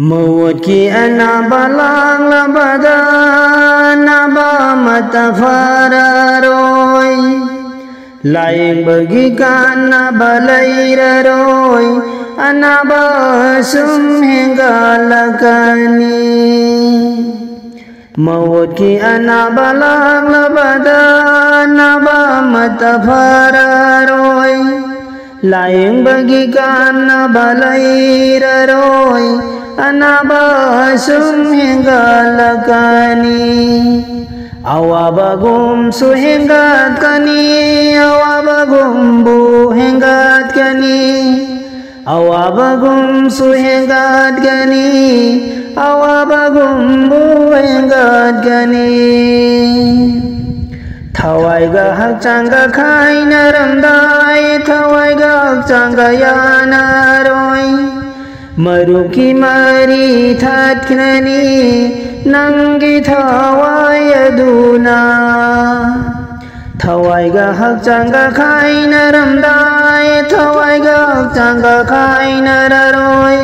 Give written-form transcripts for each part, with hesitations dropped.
Mawaki anabalang labada naba matafararoi Laing bagikan nabalairoy anaba sumhingalakani Mawaki anabalang labada naba matafararoi Laing bagikan nabalairoy anaba sumhingalakani awabagum suhingatkani awabagum buhingatkani awabagum suhingatkani awabagum buhingatkani thawaiga hakchanga khainaramdai thawaiga hakchanga yanaroi Maruki mari thatknani nangi thawayaduna Thawaiga hakchanga khainaramdai thawaiga hakchanga khainararoi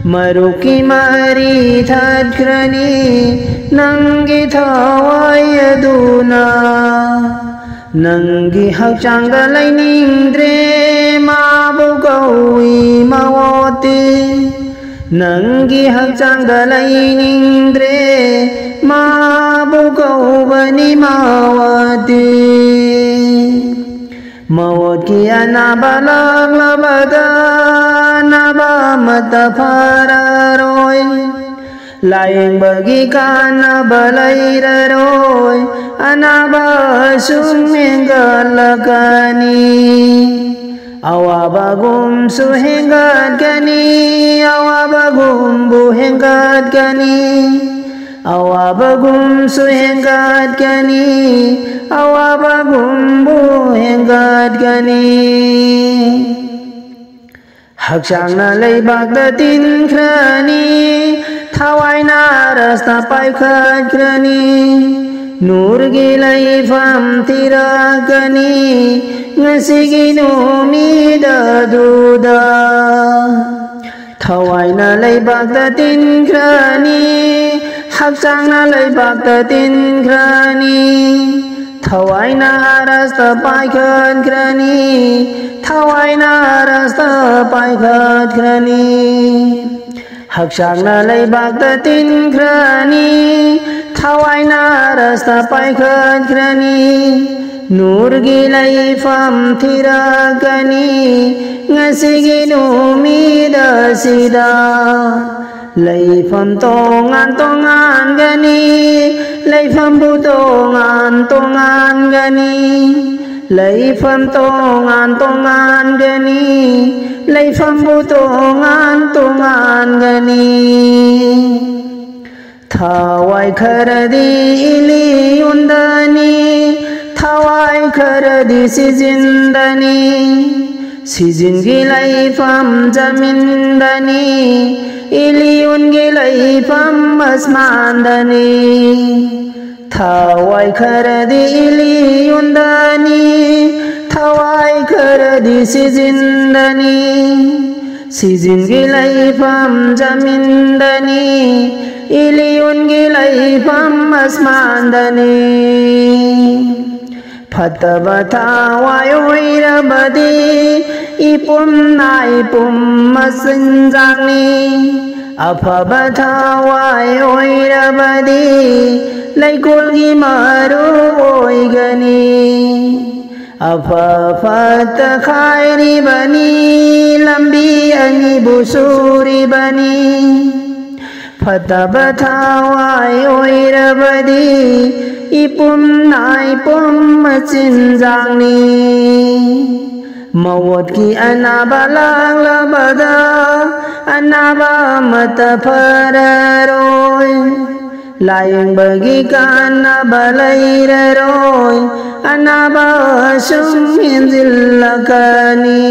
Maruki mari thatknani nangi thawayaduna Nangi hakchanga lainingdre mabugawi mawati Nangi hakchanga lainingdre mabugawani mawati Mawati anabalang labada naba matafararoi Laing bagikan nabalairoy anaba sumhingalakani awabagum suhingatkani awabagum buhingatkani awabagum suhingatkani awabagum buhingatkani Hakchangna leibakda tinkrani Thawaina rasta paikhatkani Nurgi laifam tirakani Ngasigi numida duda Thawaina leibakda tinkrani Hakchangna leibakda tinkrani Thawaina rasta paikhatkani Thawaina rasta paikhatkani Hakchangna leibakda tinkrani Thawaina rasta paikhatkani Nurgi laifam thirakani Ngasigi numida sida Laifam tongan gani Laifam butongan gani Laifam tongan gani Laifam butongan gani Thawai kharadi ili undani Thawai kharadi sizindani Sizingi laifam jamindani Iliungi laifam asmandani Thawai kharadi iliyundani Thawai kharadi sizindani Sizingi laifam jamindani Iliyungi laifam asmandani Fataba thawai oirabadi Ipum na ipum masinjangni Afaba thawai oirabadi Laikulgi maru oigani Afafat khairi bani Lambi ani busuri bani Fataba thawai oirabadi Ipum na ipum machinjangni Mawat ki anabalang labada Anaba matafararoi Laing bagikan nabalairoy anaba sumhingalakani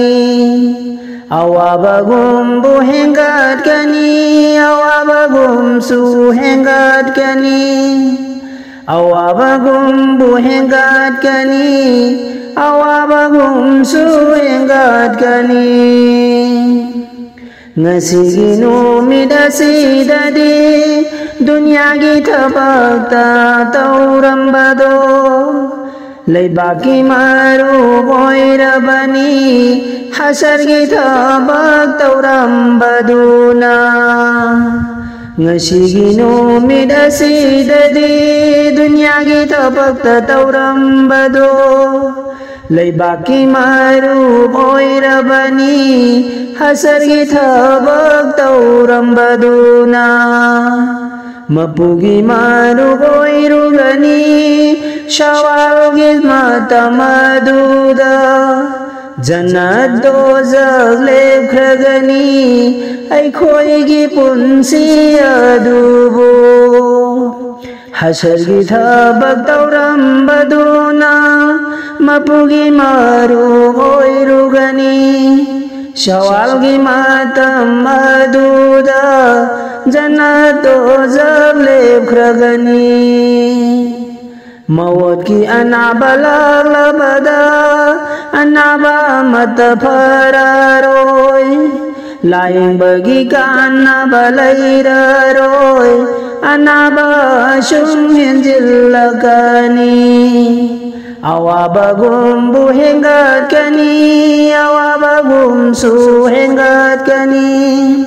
awabagum buhingatkani awabagum suhingatkani awabagum buhingatkani awabagum suhingatkani Ngasigi numit asidadi dunyagi thapakta taurambado Leibaki marub oirabani hasargi thabak taurambaduna Ngasigi numit asidadi dunyagi thapakta taurambado Leibaki marub oirabani hasargi thabak taurambaduna Mapugi marub oirugani shawalgi matamaduda Jannat dozak lepkragani aikhoigi punsi adubo Hasargi thabak taurambaduna Mapugi marub oirugani shawalgi matamaduda Jannat dozak lepkragani Mawat ki anaba laglabada anaba matapararoy Laing bagi ka anaba lairaroy anaba shumhinjillakani Awabagum buhengat kani awabagum suhengat kani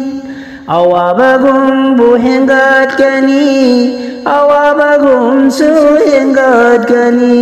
Awabagum buhengat kani awabagum suhengat kani